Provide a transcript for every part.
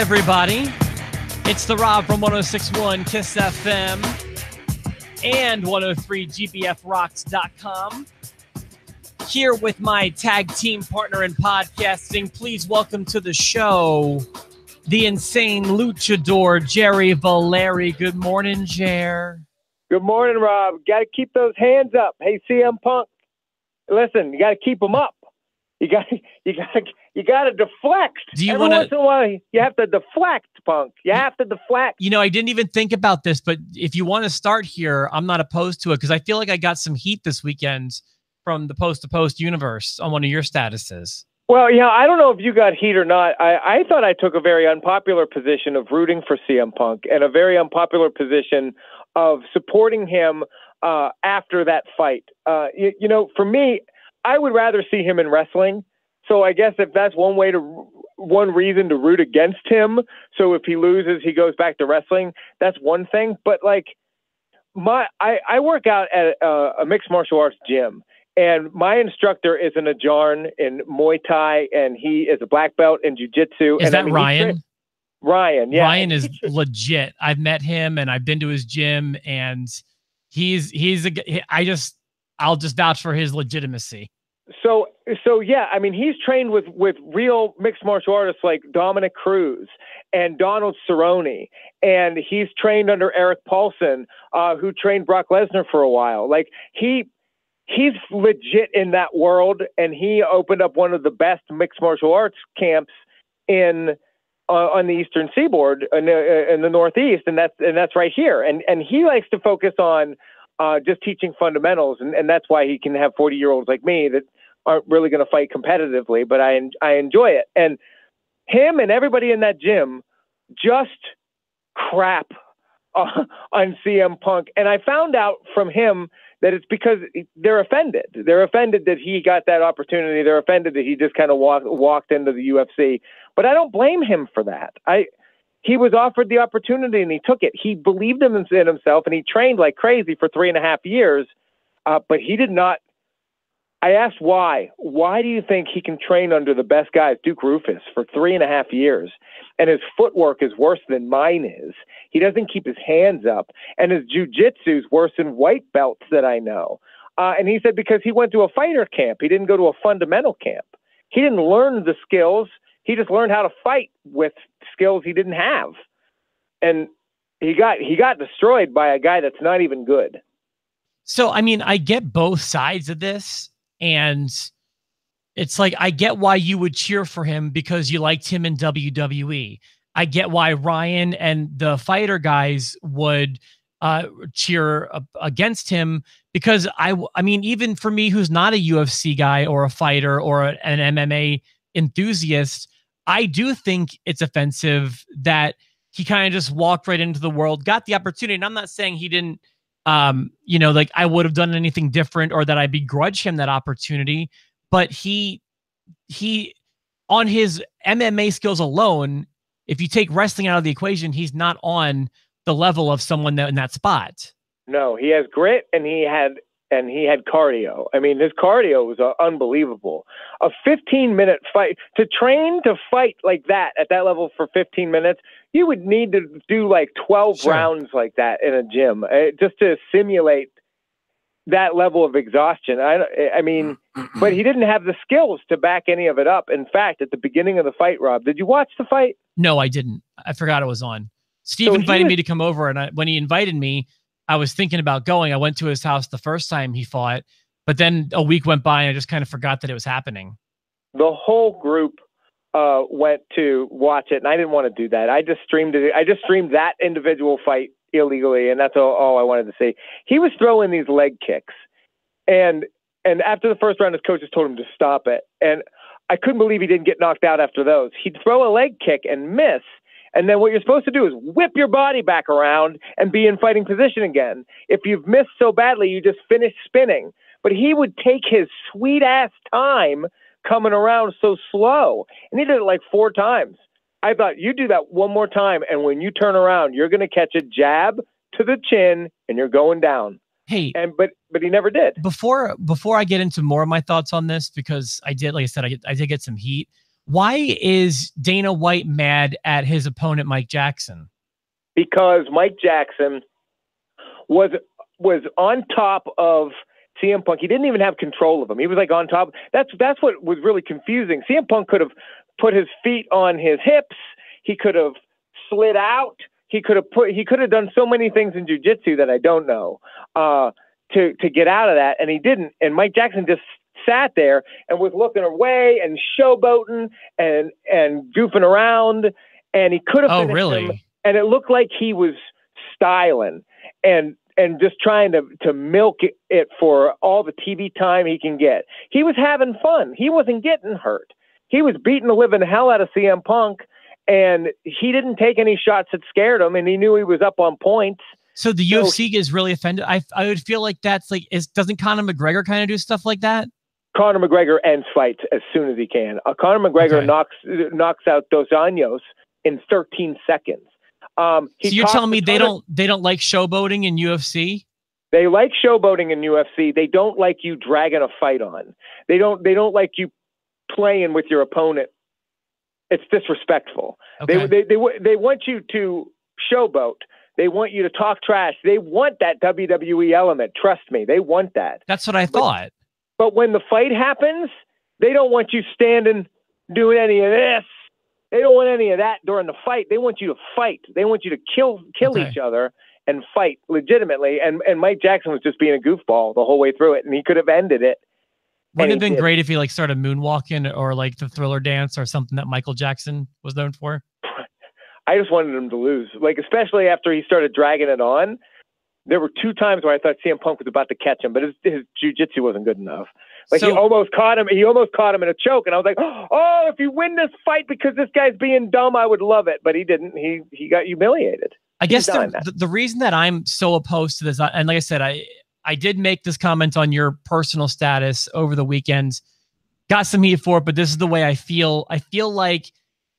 everybody. It's the Rob from 106.1 KISS FM and 103gbfrocks.com. Here with my tag team partner in podcasting. Please welcome to the show the insane luchador, Jerry Valeri. Good morning, Jer. Good morning, Rob. Got to keep those hands up. Hey, CM Punk, listen, you got to keep them up. You got to deflect. Do you Every once in a while, you have to deflect, Punk. You have to deflect. You know, I didn't even think about this, but if you want to start here, I'm not opposed to it because I feel like I got some heat this weekend from the Post to Post universe on one of your statuses. Well, yeah, I don't know if you got heat or not. I thought I took a very unpopular position of rooting for CM Punk and a very unpopular position of supporting him after that fight. You know, for me, I would rather see him in wrestling. So I guess if that's one reason to root against him. So if he loses, he goes back to wrestling. That's one thing. But like I work out at a mixed martial arts gym, and my instructor is an Ajarn in Muay Thai, and he is a black belt in jiu-jitsu. Is that Ryan? Ryan, yeah. Ryan is legit. I've met him and I've been to his gym, and I'll just vouch for his legitimacy. So yeah, I mean, he's trained with real mixed martial artists like Dominic Cruz and Donald Cerrone, and he's trained under Eric Paulson, who trained Brock Lesnar for a while. Like he's legit in that world, and he opened up one of the best mixed martial arts camps on the Eastern Seaboard in the Northeast, and that's right here. And he likes to focus on just teaching fundamentals, and that's why he can have 40-year-olds like me that aren't really going to fight competitively, but I enjoy it. And him and everybody in that gym just crap on CM Punk. And I found out from him that it's because they're offended. They're offended that he got that opportunity. They're offended that he just kind of walked into the UFC. But I don't blame him for that. He was offered the opportunity and he took it. He believed in himself, and he trained like crazy for 3.5 years. But he did not. I asked why. Why do you think he can train under the best guys, Duke Rufus, for 3.5 years, and his footwork is worse than mine is? He doesn't keep his hands up, and his jiu-jitsu is worse than white belts that I know. And he said because he went to a fighter camp. He didn't go to a fundamental camp. He didn't learn the skills. He just learned how to fight with skills he didn't have. And he got destroyed by a guy that's not even good. So, I mean, I get both sides of this. And it's like, I get why you would cheer for him because you liked him in WWE. I get why Ryan and the fighter guys would cheer against him because I mean, even for me, who's not a UFC guy or a fighter or an MMA enthusiast, I do think it's offensive that he kind of just walked right into the world, got the opportunity. And I'm not saying he didn't, you know, like I would have done anything different or that I begrudge him that opportunity, but he on his MMA skills alone, if you take wrestling out of the equation, he's not on the level of someone in that spot. No, he has grit and he had cardio. I mean, his cardio was unbelievable. A 15-minute fight, to train to fight like that at that level for 15 minutes, you would need to do like 12 rounds like that in a gym just to simulate that level of exhaustion. I mean, but he didn't have the skills to back any of it up. In fact, at the beginning of the fight, Rob, did you watch the fight? No, I didn't. I forgot it was on. Steve invited me to come over, and when he invited me, I was thinking about going. I went to his house the first time he fought, but then a week went by and I just kind of forgot that it was happening. The whole group went to watch it, and I didn't want to do that. I just streamed it. I just streamed that individual fight illegally, and that's all I wanted to see. He was throwing these leg kicks, and after the first round, his coaches told him to stop it, and I couldn't believe he didn't get knocked out after those. He'd throw a leg kick and miss, and then what you're supposed to do is whip your body back around and be in fighting position again. If you've missed so badly, you just finish spinning. But he would take his sweet-ass time coming around so slow, and he did it like 4 times. I thought, you do that one more time, and when you turn around, you're going to catch a jab to the chin, and you're going down. Hey, but he never did. Before I get into more of my thoughts on this, because I did, like I said, I did get some heat. Why is Dana White mad at his opponent, Mike Jackson? Because Mike Jackson was on top of CM Punk. He didn't even have control of him. He was like on top. That's what was really confusing. CM Punk could have put his feet on his hips. He could have slid out. He could have done so many things in jiu-jitsu that I don't know to get out of that, and he didn't. And Mike Jackson just sat there and was looking away and showboating and goofing around, and he could have finished him, and it looked like he was styling and just trying to milk it for all the TV time he can get. He was having fun. He wasn't getting hurt. He was beating the living hell out of CM Punk, and he didn't take any shots that scared him, and he knew he was up on points. So the UFC is really offended. I would feel like that's like, doesn't Conor McGregor kind of do stuff like that? Conor McGregor ends fights as soon as he can. Conor McGregor knocks out Dos Anjos in 13 seconds. So you're telling me they don't like showboating in UFC? They like showboating in UFC. They don't like you dragging a fight on. They don't like you playing with your opponent. It's disrespectful. Okay. They want you to showboat. They want you to talk trash. They want that WWE element. Trust me, they want that. That's what I thought. But when the fight happens, they don't want you standing doing any of this. They don't want any of that during the fight. They want you to fight. They want you to kill each other and fight legitimately. And Mike Jackson was just being a goofball the whole way through it, and he could have ended it. Wouldn't it have been great if he like started moonwalking or like the Thriller dance or something that Michael Jackson was known for? I just wanted him to lose, like especially after he started dragging it on. There were 2 times where I thought CM Punk was about to catch him, but his jiu-jitsu wasn't good enough. Like he almost caught him. He almost caught him in a choke, and I was like, "Oh, if you win this fight because this guy's being dumb, I would love it." But he didn't. He got humiliated. I guess the reason that I'm so opposed to this, and like I said, I did make this comment on your personal status over the weekend. Got some heat for it, but this is the way I feel. I feel like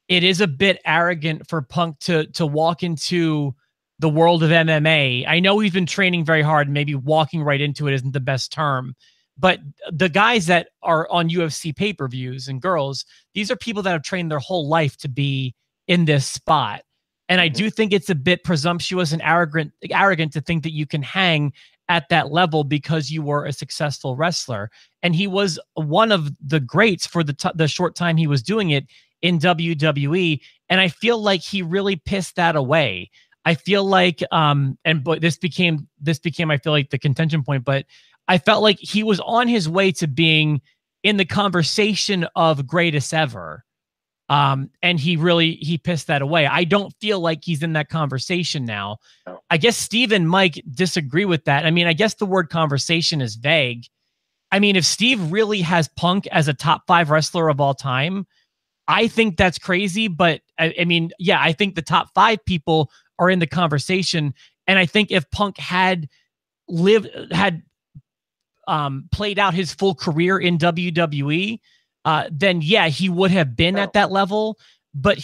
it is a bit arrogant for Punk to walk into the world of MMA. I know he's been training very hard. Maybe walking right into it isn't the best term, but the guys that are on UFC pay-per-views and girls, these are people that have trained their whole life to be in this spot. And I do think it's a bit presumptuous and arrogant to think that you can hang at that level because you were a successful wrestler. And he was one of the greats for the short time he was doing it in WWE. And I feel like he really pissed that away. I feel like, but this became, I feel like the contention point, but I felt like he was on his way to being in the conversation of greatest ever. And he pissed that away. I don't feel like he's in that conversation now. No. I guess Steve and Mike disagree with that. I mean, I guess the word conversation is vague. I mean, if Steve really has Punk as a top 5 wrestler of all time, I think that's crazy. But I mean, yeah, I think the top 5 people are in the conversation. And I think if Punk had played out his full career in WWE, then yeah, he would have been at that level. But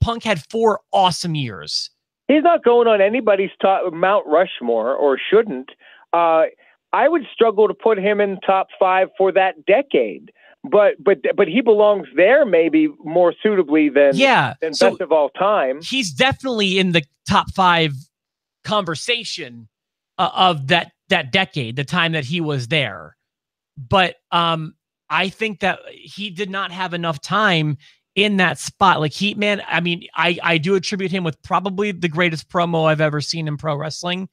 Punk had 4 awesome years. He's not going on anybody's top Mount Rushmore, or shouldn't. I would struggle to put him in top 5 for that decade. But he belongs there maybe more suitably than best of all time. He's definitely in the top 5 conversation of that decade, the time that he was there. But I think that he did not have enough time in that spot. Like I do attribute him with probably the greatest promo I've ever seen in pro wrestling.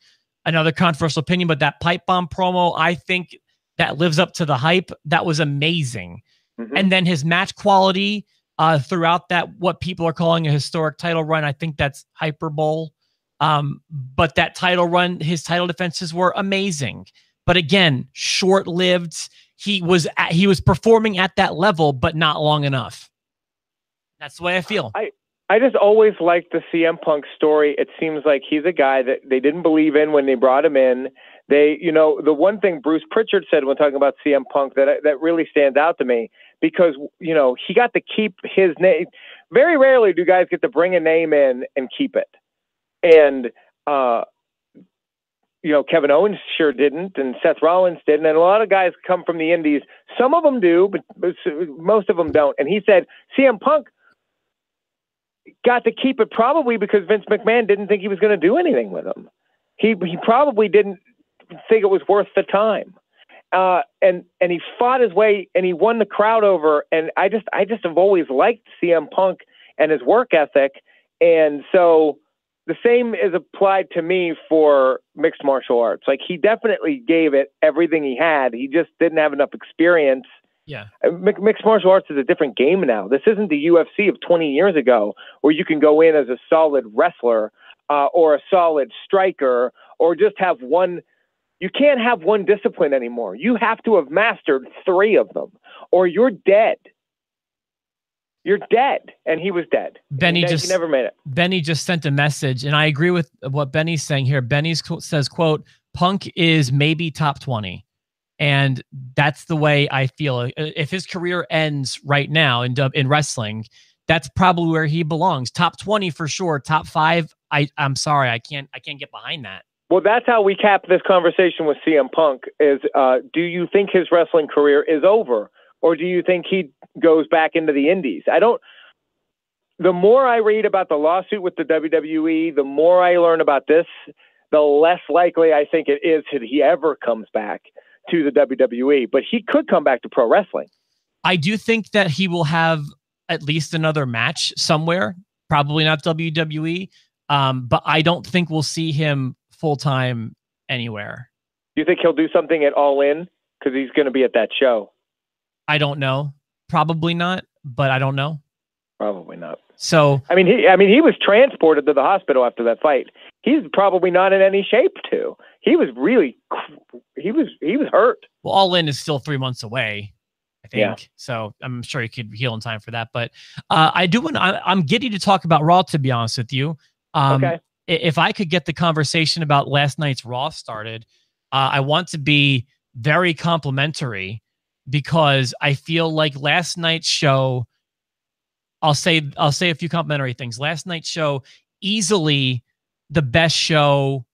Another controversial opinion, but that pipe bomb promo, I think that lives up to the hype. That was amazing. Mm-hmm. And then his match quality throughout that, what people are calling a historic title run, I think that's hyperbole. But that title run, his title defenses were amazing. But again, short-lived. He was performing at that level, but not long enough. That's the way I feel. I just always liked the CM Punk story. It seems like he's a guy that they didn't believe in when they brought him in. The one thing Bruce Pritchard said when talking about CM Punk that really stands out to me, because, he got to keep his name. Very rarely do guys get to bring a name in and keep it. And Kevin Owens sure didn't, and Seth Rollins didn't, and a lot of guys come from the indies. Some of them do, but most of them don't. And he said CM Punk got to keep it probably because Vince McMahon didn't think he was going to do anything with him. He probably didn't think it was worth the time. And he fought his way and he won the crowd over. And I just have always liked CM Punk and his work ethic. And so the same is applied to me for mixed martial arts. Like, he definitely gave it everything he had. He just didn't have enough experience. Yeah. Mixed martial arts is a different game now. This isn't the UFC of 20 years ago where you can go in as a solid wrestler or a solid striker or just have one. You can't have one discipline anymore. You have to have mastered 3 of them or you're dead. You're dead. And he was dead. Benny he never made it. Benny just sent a message, and I agree with what Benny's saying here. Benny says, quote, Punk is maybe top 20. And that's the way I feel. If his career ends right now in wrestling, that's probably where he belongs. Top 20 for sure. Top 5, I'm sorry, I can't get behind that. Well, that's how we cap this conversation with CM Punk is, do you think his wrestling career is over? Or do you think he goes back into the indies? The more I read about the lawsuit with the WWE, the more I learn about this, the less likely I think it is that he ever comes back to the WWE. But he could come back to pro wrestling. I do think that he will have at least another match somewhere, probably not WWE, but I don't think we'll see him full-time anywhere. Do you think he'll do something at All In? Because he's going to be at that show. I don't know. Probably not, but I don't know. Probably not. So he was transported to the hospital after that fight. He's probably not in any shape to. He was hurt. Well, All In is still 3 months away, I think. Yeah. So I'm sure he could heal in time for that. But I'm giddy to talk about Raw, to be honest with you. Okay. If I could get the conversation about last night's Raw started, I want to be very complimentary because I feel like last night's show, I'll say a few complimentary things. Last night's show, easily the best show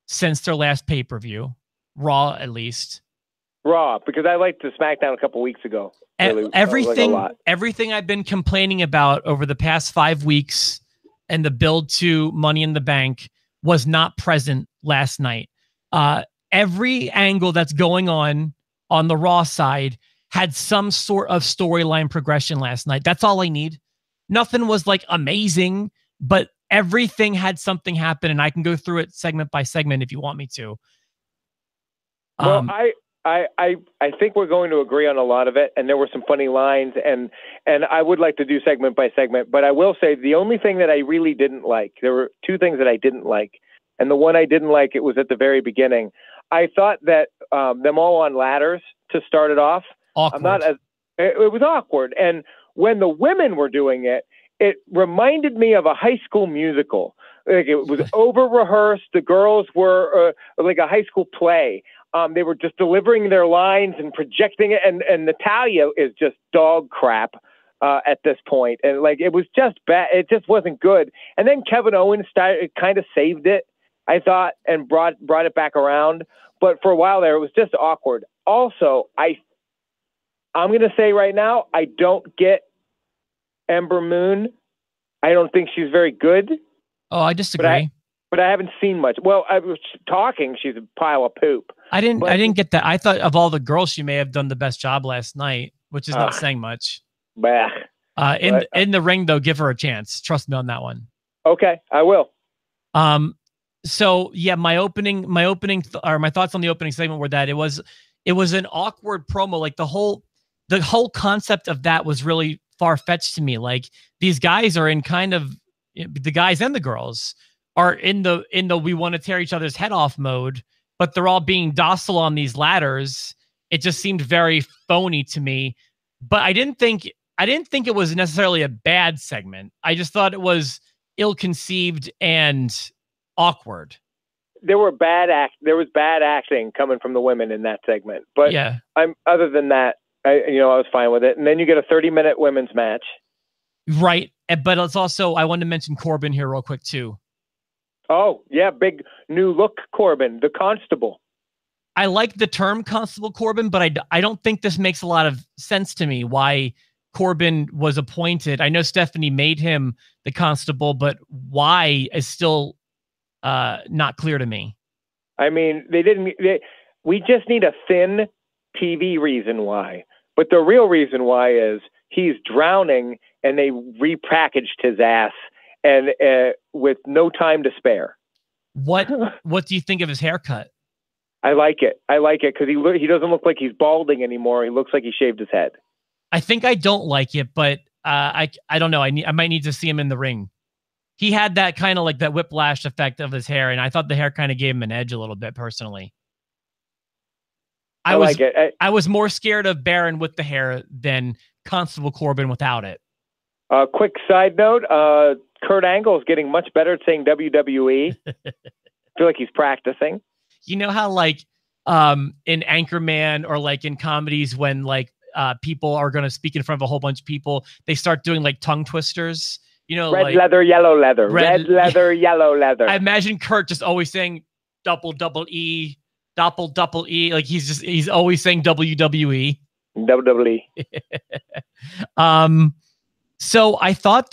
since their last pay-per-view, Raw at least. Raw, because I liked the SmackDown a couple weeks ago. Really, everything I've been complaining about over the past 5 weeks and the build to Money in the Bank was not present last night. Every angle that's going on the Raw side had some sort of storyline progression last night. That's all I need. Nothing was like amazing, but everything had something happen, and I can go through it segment by segment if you want me to. Well, I think we're going to agree on a lot of it, and there were some funny lines, and I would like to do segment by segment, but I will say the only thing that I really didn't like, there were 2 things that I didn't like, and the one I didn't like, it was at the very beginning. I thought that them all on ladders to start it off, awkward. It was awkward, and when the women were doing it, it reminded me of a High School Musical. Like, it was over-rehearsed. The girls were like a high school play. They were just delivering their lines and projecting it, and Natalya is just dog crap at this point. And like, it was just bad. It just wasn't good. And then Kevin Owens kind of saved it, I thought, and brought it back around. But for a while there, it was just awkward. Also, I'm going to say right now, I don't get Ember Moon. I don't think she's very good. Oh, I disagree. But I haven't seen much. Well, I was talking. She's a pile of poop. I didn't get that. I thought of all the girls, she may have done the best job last night, which is not saying much. Bah. In the ring, though, give her a chance. Trust me on that one. Okay, I will. So yeah, my thoughts on the opening segment were that it was an awkward promo. Like the whole concept of that was really far-fetched to me. Like, these guys are in kind of, the guys and the girls are in the we want to tear each other's head off mode, but they're all being docile on these ladders. It just seemed very phony to me. But I didn't think it was necessarily a bad segment. I just thought it was ill-conceived and awkward. There was bad acting coming from the women in that segment. But yeah, other than that, I was fine with it. And then you get a 30-minute women's match. Right. But it's also, I wanted to mention Corbin here real quick too. Oh, yeah, big new look Corbin, the constable. I like the term constable Corbin, but I don't think this makes a lot of sense to me why Corbin was appointed. I know Stephanie made him the constable, but why is still not clear to me. I mean, we just need a thin TV reason why. But the real reason why is he's drowning and they repackaged his ass and with no time to spare. What do you think of his haircut? I like it. I like it because he doesn't look like he's balding anymore. He looks like he shaved his head. I think I don't like it, but I don't know. I might need to see him in the ring. He had that kind of like that whiplash effect of his hair, and I thought the hair kind of gave him an edge a little bit personally. I like it. I was more scared of Baron with the hair than Constable Corbin without it. Quick side note, Kurt Angle is getting much better at saying WWE. I feel like he's practicing. You know how like in Anchorman or like in comedies when like people are going to speak in front of a whole bunch of people, they start doing like tongue twisters. You know, red like, leather, yellow leather, red leather, yellow leather. I imagine Kurt just always saying double E, double E. Like he's always saying WWE. WWE. So I thought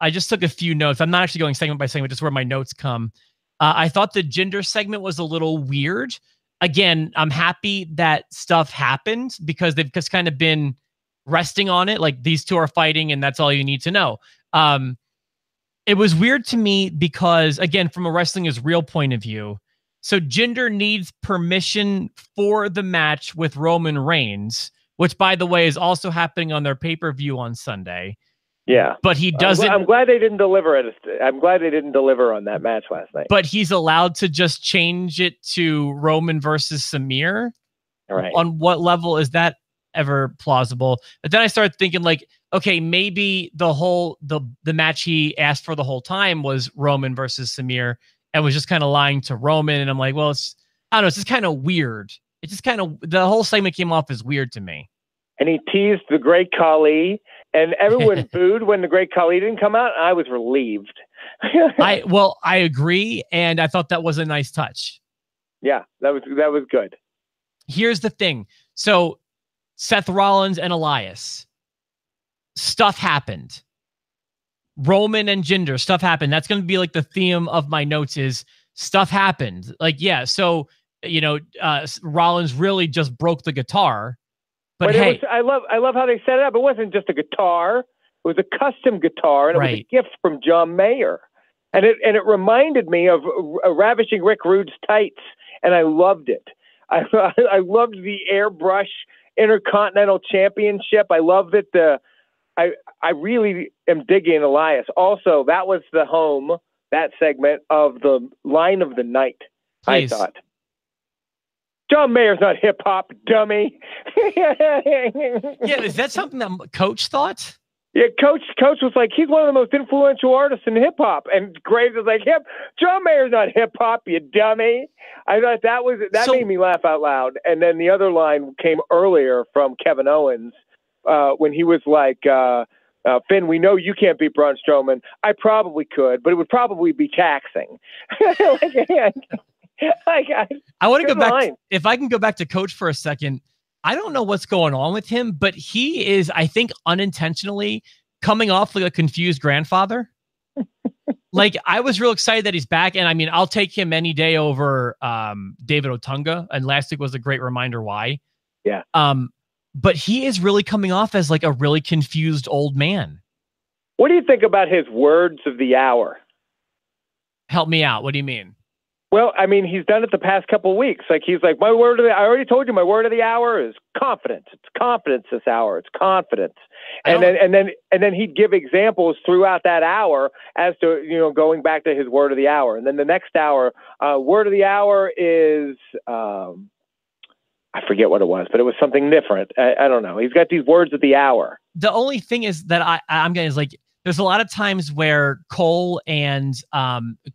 I just took a few notes. I'm not actually going segment by segment, just where my notes come. I thought the gender segment was a little weird. Again, I'm happy that stuff happened because they've just kind of been resting on it. Like these two are fighting and that's all you need to know. It was weird to me because, again, from a wrestling is real point of view, so Jinder needs permission for the match with Roman Reigns, which, by the way, is also happening on their pay-per-view on Sunday. Yeah. But he doesn't. I'm glad they didn't deliver it. I'm glad they didn't deliver on that match last night. But he's allowed to just change it to Roman versus Samir. All right. On what level is that ever plausible? But then I started thinking, like, okay, maybe the match he asked for the whole time was Roman versus Samir and was just kind of lying to Roman. And I'm like, well, I don't know. It's just kind of weird. It's just kind of, the whole segment came off as weird to me. And he teased the Great Khali, and everyone booed when the Great Khali didn't come out. And I was relieved. I agree, and I thought that was a nice touch. Yeah, that was good. Here's the thing. So Seth Rollins and Elias, stuff happened. Roman and Jinder, stuff happened. That's going to be like the theme of my notes is stuff happened. Like, yeah, so, you know, Rollins really just broke the guitar. But hey, I love how they set it up. It wasn't just a guitar; it was a custom guitar, and it was a gift from John Mayer. And it reminded me of Ravishing Rick Rude's tights, and I loved it. I loved the airbrush Intercontinental Championship. I love that I really am digging Elias. Also, that was the home, that segment of the line of the night. Please. I thought. John Mayer's not hip hop, dummy. Yeah, is that something that Coach thought? Yeah, Coach was like, he's one of the most influential artists in hip hop, and Graves was like, John Mayer's not hip hop, you dummy. I thought that made me laugh out loud. And then the other line came earlier from Kevin Owens when he was like, Finn, we know you can't beat Braun Strowman. I probably could, but it would probably be taxing. I want to go back. If I can go back to Coach for a second, I don't know what's going on with him, but he is, I think, unintentionally coming off like a confused grandfather. Like, I was real excited that he's back, and I mean, I'll take him any day over David Otunga, and last week was a great reminder why. Yeah. But he is really coming off as like a really confused old man. What do you think about his words of the hour? Help me out. What do you mean? Well, I mean, he's done it the past couple of weeks. Like, he's like, I already told you my word of the hour is confidence. It's confidence this hour. It's confidence. And then he'd give examples throughout that hour as to, you know, going back to his word of the hour. And then the next hour, word of the hour is, I forget what it was, but it was something different. I don't know. He's got these words of the hour. The only thing is that I'm getting is like, there's a lot of times where Cole and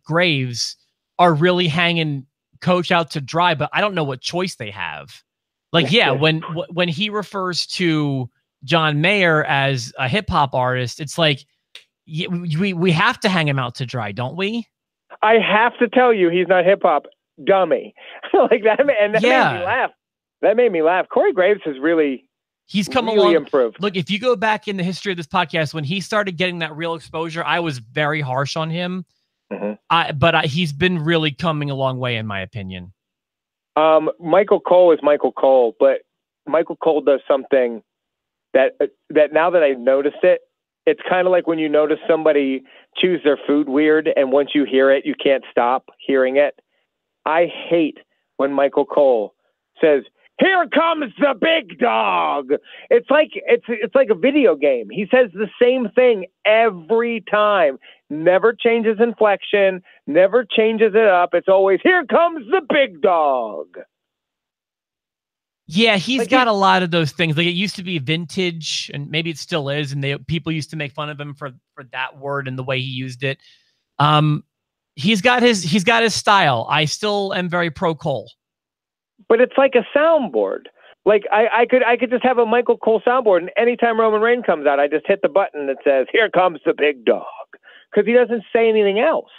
Graves are really hanging Coach out to dry, but I don't know what choice they have. Like, yeah, when he refers to John Mayer as a hip hop artist, it's like we have to hang him out to dry, don't we? I have to tell you, he's not hip hop, dummy. Like that, and that made me laugh. That made me laugh. Corey Graves has he's come really along. Improved. Look, if you go back in the history of this podcast, when he started getting that real exposure, I was very harsh on him. But he's been really coming a long way, in my opinion. Michael Cole is Michael Cole, but Michael Cole does something that now that I've noticed it, it's kind of like when you notice somebody choose their food weird, and once you hear it, you can't stop hearing it. I hate when Michael Cole says, "Here comes the big dog." It's like a video game. He says the same thing every time. Never changes inflection, never changes it up. It's always, "Here comes the big dog." Yeah, he's got a lot of those things. Like, it used to be vintage, and maybe it still is, and people used to make fun of him for that word and the way he used it. He's got his style. I still am very pro Cole. But it's like a soundboard. Like I could just have a Michael Cole soundboard, and anytime Roman Reigns comes out, I just hit the button that says, "Here comes the big dog," because he doesn't say anything else.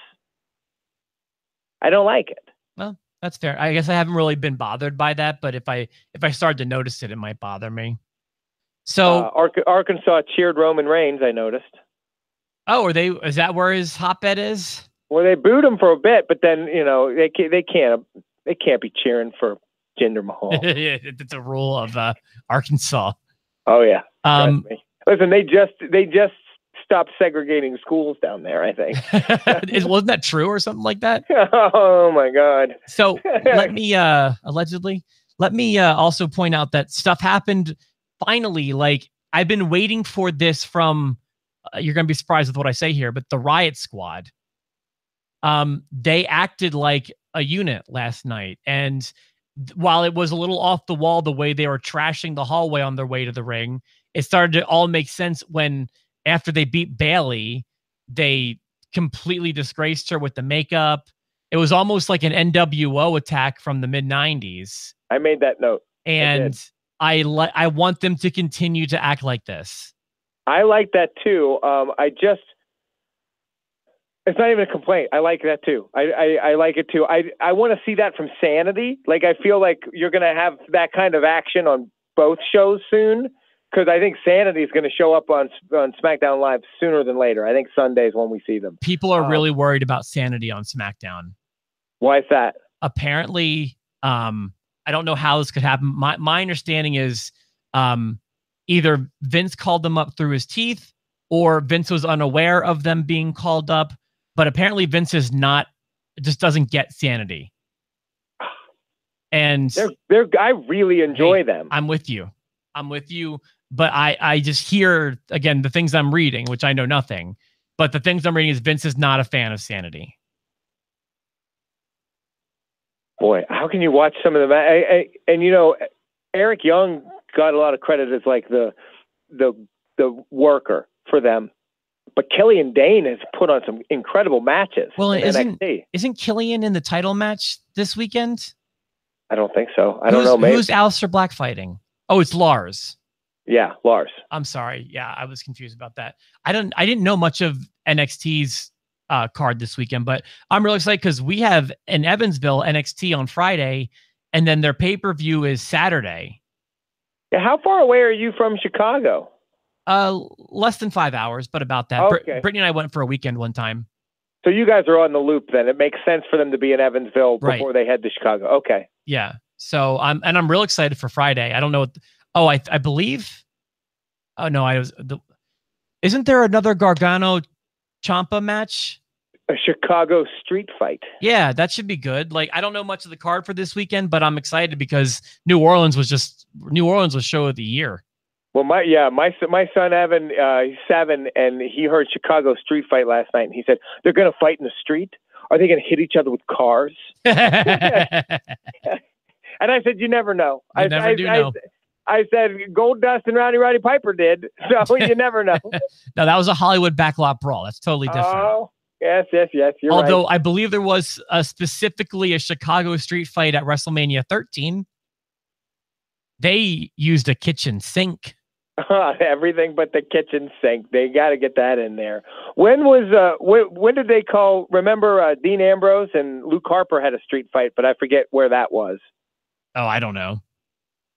I don't like it. Well, that's fair. I guess I haven't really been bothered by that, but if I started to notice it, it might bother me. So Arkansas cheered Roman Reigns, I noticed. Oh, is that where his hotbed is? Well, they booed him for a bit, but then they can't be cheering for Jinder Mahal. It's a rule of Arkansas. Oh yeah. Listen, they just stopped segregating schools down there, I think. Wasn't that true or something like that? Oh my God. So let me allegedly also point out that stuff happened finally. Like, I've been waiting for this from you're gonna be surprised with what I say here, but the Riott Squad. They acted like a unit last night, and while it was a little off the wall the way they were trashing the hallway on their way to the ring, it started to all make sense when, after they beat Bayley, they completely disgraced her with the makeup. It was almost like an NWO attack from the mid-90s. I made that note. And I want them to continue to act like this. I like that too. It's not even a complaint. I like that too. I like it too. I want to see that from Sanity. Like, I feel like you're going to have that kind of action on both shows soon, because I think Sanity is going to show up on SmackDown Live sooner than later. I think Sunday's when we see them. People are really worried about Sanity on SmackDown. Why is that? Apparently, I don't know how this could happen. My understanding is either Vince called them up through his teeth, or Vince was unaware of them being called up. But apparently Vince just doesn't get Sanity. And I really enjoy them. I'm with you. But I just hear, again, the things I'm reading, which I know nothing, but the things I'm reading is Vince is not a fan of Sanity. Boy, how can you watch some of them? And Eric Young got a lot of credit as like the worker for them. But Killian Dane has put on some incredible matches. Well, isn't Killian in the title match this weekend? I don't think so. I don't know. Maybe. Who's Aleister Black fighting? Oh, it's Lars. Yeah, Lars. I'm sorry. Yeah, I was confused about that. I didn't know much of NXT's card this weekend, but I'm really excited because we have an Evansville NXT on Friday, and then their pay-per-view is Saturday. Yeah, how far away are you from Chicago? Less than 5 hours, but about that. Okay. Brittany and I went for a weekend one time. So you guys are on the loop then. It makes sense for them to be in Evansville before they head to Chicago. Okay. Yeah. So I'm real excited for Friday. I don't know what, I believe. Oh no, isn't there another Gargano Ciampa match? A Chicago street fight. Yeah, that should be good. Like, I don't know much of the card for this weekend, but I'm excited because New Orleans was show of the year. Well, my son Evan, he's 7, and he heard Chicago street fight last night, and he said, they're going to fight in the street? Are they going to hit each other with cars? And I said, you never know. You never do know. I said, Goldust and Roddy Piper did, so you never know. No, that was a Hollywood backlot brawl. That's totally different. Oh, yes, you're Although right. I believe there was specifically a Chicago street fight at WrestleMania 13. They used a kitchen sink Everything but the kitchen sink. They got to get that in there. When did they call? Remember, Dean Ambrose and Luke Harper had a street fight, but I forget where that was. Oh, I don't know.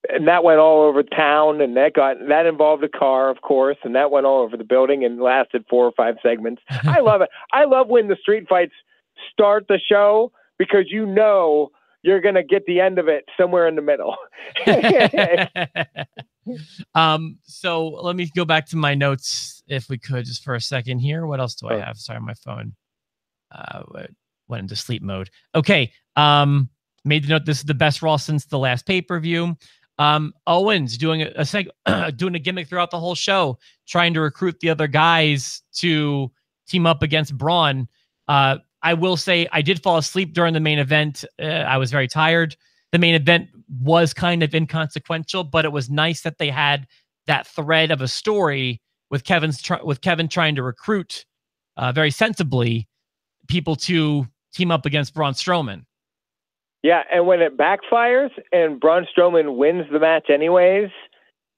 And that went all over town, and that involved a car, of course, and that went all over the building and lasted 4 or 5 segments. I love it. I love when the street fights start the show because you know you're going to get the end of it somewhere in the middle. So let me go back to my notes if we could just for a second here. What else do I have? Sorry, my phone went into sleep mode. Okay. Made the note. This is the best Raw since the last pay-per-view. Owens doing doing a gimmick throughout the whole show, trying to recruit the other guys to team up against Braun. I will say I did fall asleep during the main event. I was very tired. The main event was kind of inconsequential, but it was nice that they had that thread of a story with Kevin trying to recruit very sensibly people to team up against Braun Strowman. Yeah, and when it backfires and Braun Strowman wins the match anyways,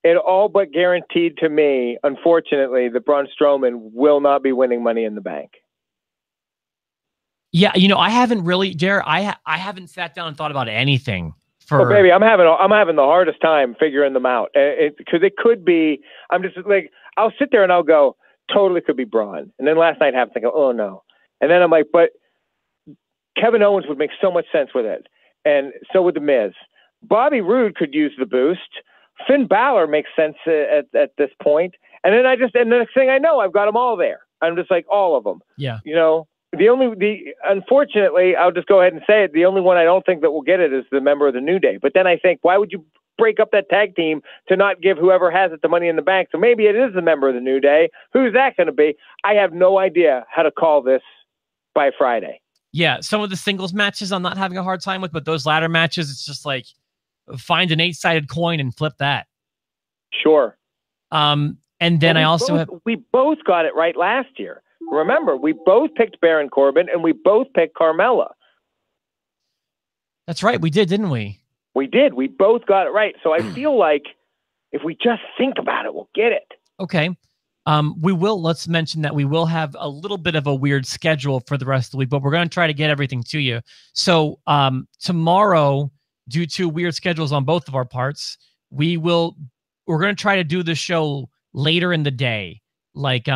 it all but guaranteed to me, unfortunately, that Braun Strowman will not be winning Money in the Bank. Yeah, you know, I haven't really, Jared, I haven't sat down and thought about anything for... Oh, baby, I'm having the hardest time figuring them out. Because it could be, I'm just like, I'll sit there and I'll go, totally could be Braun. And then last night happened, I go, oh no. And then I'm like, but Kevin Owens would make so much sense with it. And so would The Miz. Bobby Roode could use the boost. Finn Balor makes sense at this point. And then and the next thing I know, I've got them all there. I'm just like, all of them. Yeah. You know, unfortunately, I'll just go ahead and say it. The only one I don't think that will get it is the member of the New Day. But then I think, why would you break up that tag team to not give whoever has it the Money in the Bank? So maybe it is the member of the New Day. Who's that going to be? I have no idea how to call this by Friday. Yeah, some of the singles matches I'm not having a hard time with, but those ladder matches, it's just like find an 8-sided coin and flip that. Sure. And then we both got it right last year. Remember, we both picked Baron Corbin and we both picked Carmella. That's right, we did, didn't we? We did. We both got it right. So I feel like if we just think about it, we'll get it. Okay. Let's mention that we will have a little bit of a weird schedule for the rest of the week, but we're going to try to get everything to you. So tomorrow, due to weird schedules on both of our parts, we're going to try to do the show later in the day. Like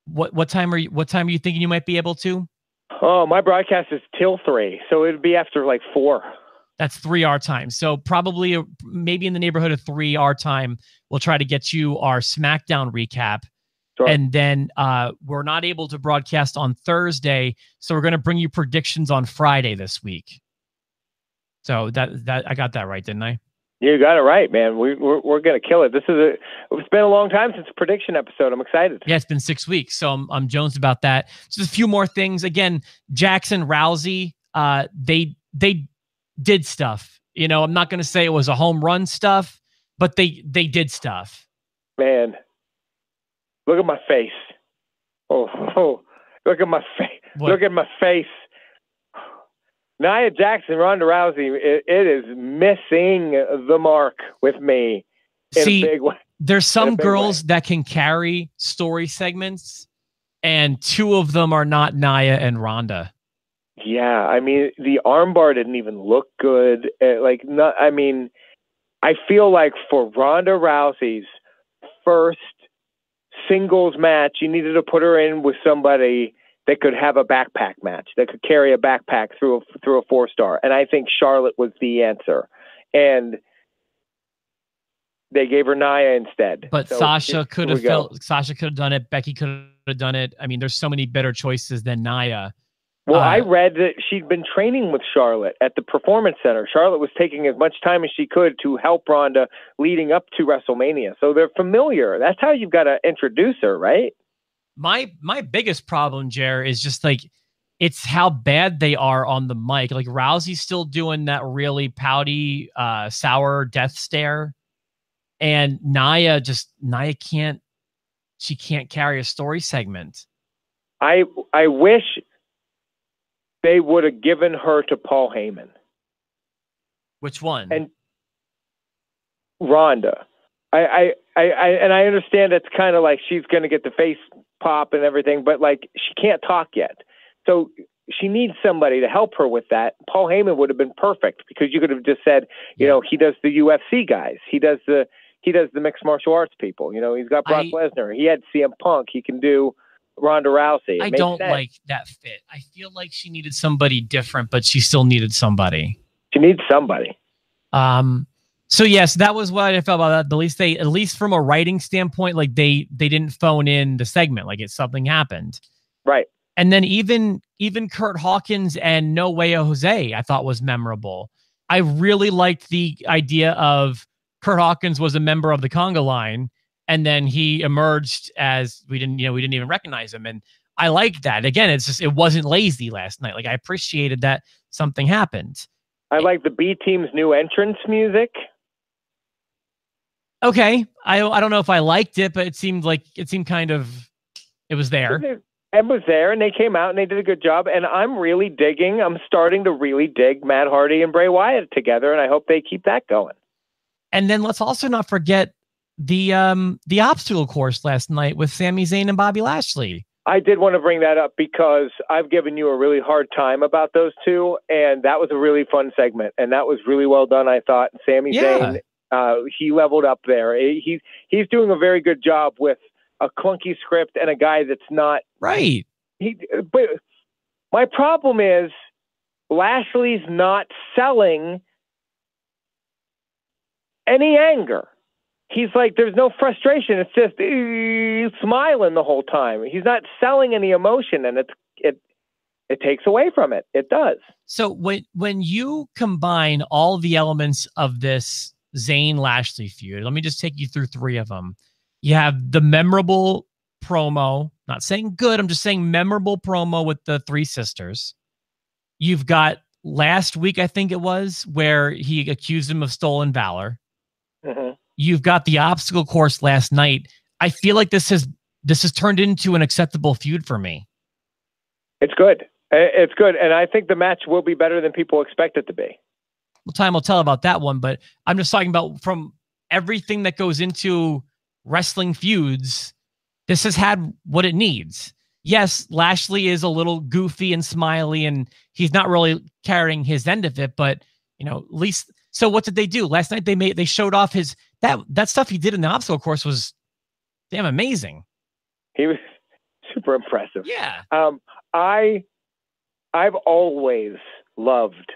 what time are you thinking you might be able to? Oh, my broadcast is till 3, so it'd be after like 4. That's 3 our time. So probably maybe in the neighborhood of 3 our time, we'll try to get you our SmackDown recap. Sure. And then we're not able to broadcast on Thursday, so we're going to bring you predictions on Friday this week. So that I got that right, didn't I? You got it right, man. We're going to kill it. It's been a long time since a prediction episode. I'm excited. Yeah, it's been 6 weeks, so I'm jonesed about that. Just a few more things. Again, Jackson Rousey, they did stuff. You know, I'm not going to say it was a home run stuff, but they did stuff. Man, look at my face. Oh, look at my face. Look at my face. Nia Jackson, Ronda Rousey, it is missing the mark with me in a big way. There's some girls that can carry story segments, and 2 of them are not Nia and Ronda. Yeah, I mean, the armbar didn't even look good. I feel like for Ronda Rousey's first singles match, you needed to put her in with somebody that could have a backpack match, that could carry a backpack through a 4-star. And I think Charlotte was the answer. And they gave her Nia instead. But so Sasha could have done it. Becky could have done it. I mean, there's so many better choices than Nia. Well, I read that she'd been training with Charlotte at the Performance Center. Charlotte was taking as much time as she could to help Ronda leading up to WrestleMania. So they're familiar. That's how you've got to introduce her, right? My biggest problem, Jer, is just like it's how bad they are on the mic. Like Rousey's still doing that really pouty, sour death stare, and Nia can't carry a story segment. I wish they would have given her to Paul Heyman. Which one? And Ronda. I understand it's kind of like she's going to get the face pop and everything, but like she can't talk yet. So she needs somebody to help her with that. Paul Heyman would have been perfect because you could have just said, you know, he does the UFC guys. He does the mixed martial arts people. You know, he's got Brock Lesnar. He had CM Punk. He can do Ronda Rousey. I don't like that fit. I feel like she needed somebody different, but she still needed somebody. She needs somebody. So yes, that was what I felt about that. At least from a writing standpoint, like they didn't phone in the segment, like something happened. Right. And then even Kurt Hawkins and No Way Jose, I thought was memorable. I really liked the idea of Kurt Hawkins was a member of the conga line, and then he emerged as we didn't even recognize him. And I liked that. Again, it wasn't lazy last night. Like I appreciated that something happened. I like the B Team's new entrance music. Okay. I don't know if I liked it, but it seemed kind of, it was there. It was there, and they came out and they did a good job. And I'm starting to really dig Matt Hardy and Bray Wyatt together, and I hope they keep that going. And then let's also not forget the obstacle course last night with Sami Zayn and Bobby Lashley. I did want to bring that up because I've given you a really hard time about those two, and that was a really fun segment, and that was really well done, I thought. Sami Zayn, he leveled up there. He's doing a very good job with a clunky script and a guy that's not right. But my problem is Lashley's not selling any anger. He's like, there's no frustration. It's just smiling the whole time. He's not selling any emotion, and it takes away from it. It does. So when you combine all the elements of this Zayn Lashley feud, let me just take you through three of them. You have the memorable promo, not saying good, I'm just saying memorable promo with the three sisters. You've got last week, I think it was, where he accused him of stolen valor. Mm-hmm. You've got the obstacle course last night. I feel like this has turned into an acceptable feud for me. It's good. It's good. And I think the match will be better than people expect it to be. Well, time will tell about that one, but I'm just talking about from everything that goes into wrestling feuds, this has had what it needs. Yes, Lashley is a little goofy and smiley, and he's not really carrying his end of it, but at least. So what did they do last night? They showed off his that stuff he did in the obstacle course was damn amazing. He was super impressive. Yeah. I've always loved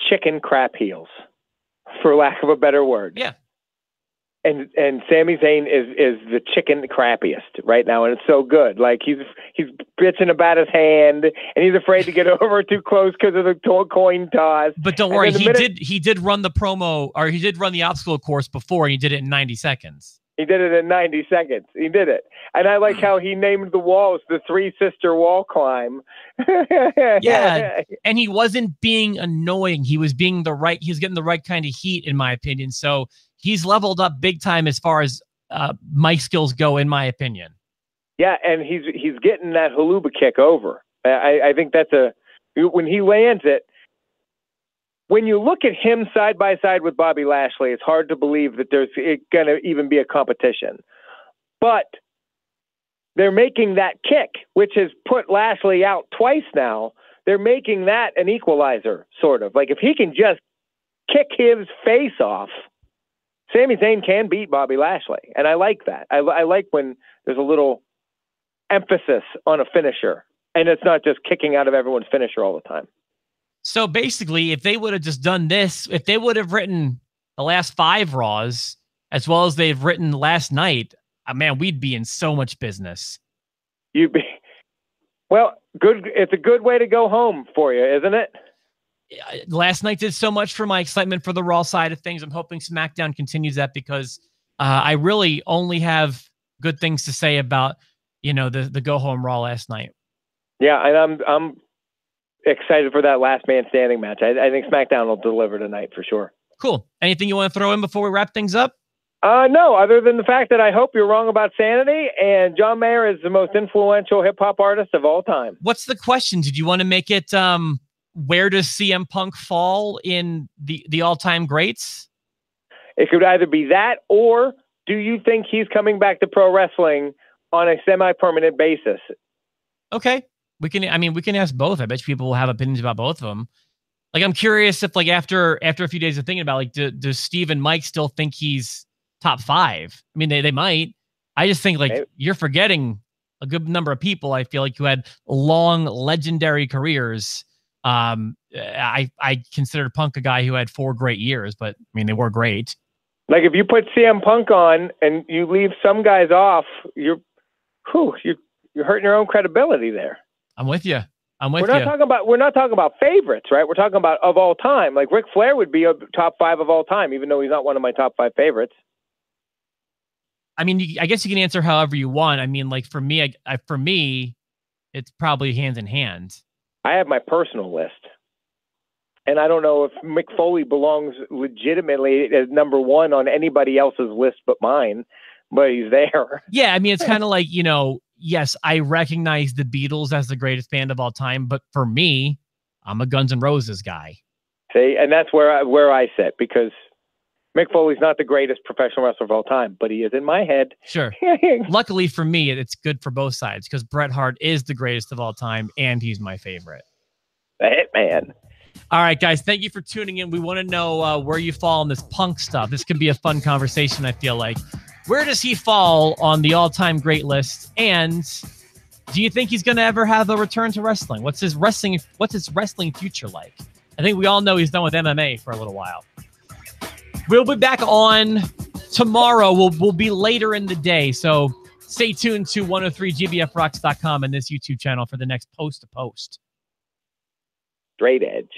chicken crap heels, for lack of a better word. Yeah. And Sami Zayn is the chicken crappiest right now, and it's so good. Like he's bitching about his hand, and he's afraid to get over too close because of the coin toss. But don't worry, he did run the promo, or he did run the obstacle course before, and he did it in 90 seconds. He did it in 90 seconds. He did it. And I like how he named the walls the Three Sister Wall Climb. Yeah. And he wasn't being annoying. He was getting the right kind of heat, in my opinion. So he's leveled up big time as far as mic skills go, in my opinion. Yeah, and he's getting that haluba kick over. I think that's when he lands it. When you look at him side by side with Bobby Lashley, it's hard to believe that there's going to even be a competition. But they're making that kick, which has put Lashley out twice now. They're making that an equalizer, sort of. Like if he can just kick his face off, Sami Zayn can beat Bobby Lashley. And I like that. I like when there's a little emphasis on a finisher, and it's not just kicking out of everyone's finisher all the time. So basically, if they would have just done this, if they would have written the last 5 Raws as well as they've written last night, man, we'd be in so much business. Well, good. It's a good way to go home for you, isn't it? Last night did so much for my excitement for the Raw side of things. I'm hoping SmackDown continues that because I really only have good things to say about the go home Raw last night. Yeah, and I'm excited for that last man standing match. I think SmackDown will deliver tonight for sure. Cool. Anything you want to throw in before we wrap things up? No, other than the fact that I hope you're wrong about Sanity, and John Mayer is the most influential hip hop artist of all time. What's the question? Did you want to make it where does CM Punk fall in the all-time greats? It could either be that, or do you think he's coming back to pro wrestling on a semi-permanent basis? Okay. We can ask both. I bet you people will have opinions about both of them. Like, I'm curious if, like, after a few days of thinking about, like, does Steve and Mike still think he's top 5? I mean, they might. I just think, like, you're forgetting a good number of people, I feel like, who had long, legendary careers. I considered Punk a guy who had 4 great years, but, I mean, they were great. Like, if you put CM Punk on and you leave some guys off, you're hurting your own credibility there. I'm with you. We're not talking about favorites, right? We're talking about of all time. Like, Ric Flair would be a top 5 of all time, even though he's not one of my top 5 favorites. I mean, I guess you can answer however you want. I mean, like, for me, for me, it's probably hand in hand. I have my personal list, and I don't know if Mick Foley belongs legitimately as number 1 on anybody else's list but mine, but he's there. Yeah, I mean, it's kind of like, you know, yes, I recognize the Beatles as the greatest band of all time, but for me, I'm a Guns N' Roses guy. See, and that's where I sit, because Mick Foley's not the greatest professional wrestler of all time, but he is in my head. Sure. Luckily for me, it's good for both sides, because Bret Hart is the greatest of all time, and he's my favorite. The Hitman. All right, guys, thank you for tuning in. We want to know where you fall on this Punk stuff. This could be a fun conversation, I feel like. Where does he fall on the all-time great list? And do you think he's going to ever have a return to wrestling? What's his wrestling future like? I think we all know he's done with MMA for a little while. We'll be back on tomorrow. We'll be later in the day. So stay tuned to 103gbfrocks.com and this YouTube channel for the next post to post. Straight edge.